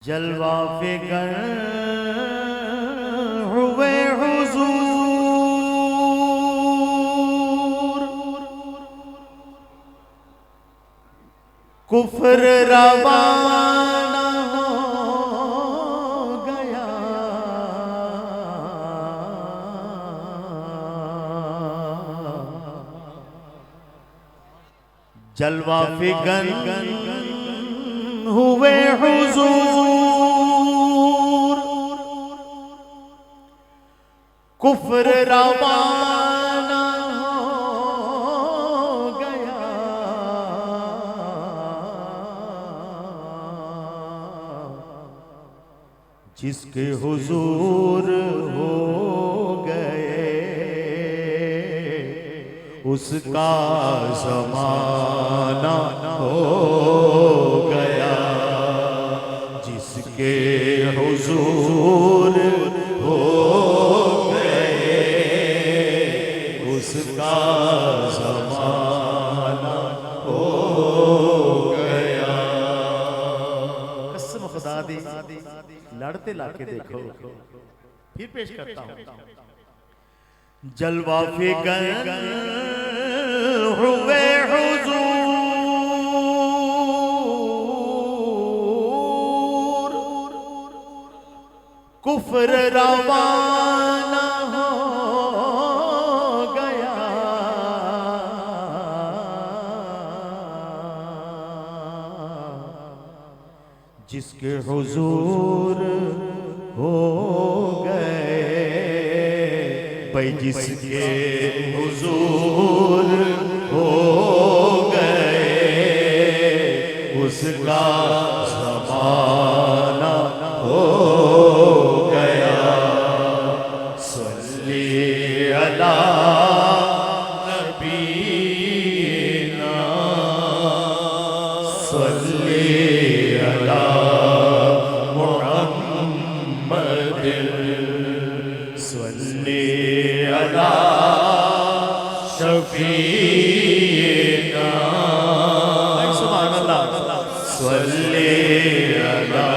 जलवा फिगर हुए हुजूर, कुफ्र रवाना हो गया। जलवा फिगर हुए हुजूर, कुफ्र रवाना हो गया। जिसके हुजूर हो गए उसका ज़माना हो गया। जिसके हुजूर हो गए उसका ज़माना हो गया। कसम खुदा दी लड़ते लाके देखो, फिर पेश करता हूँ। जलवा फिगर हुए हुजूर, कुफ्र रवाना हो गया। जिसके हुजूर हो गए भाई, जिसके हुजूर हो गए उसका ज़माना हो गया। सल्ली अला नबीना, सल्ली अला मुहम्मद, सल्ली अला शफीना, सुभान अल्लाह, सल्ली अला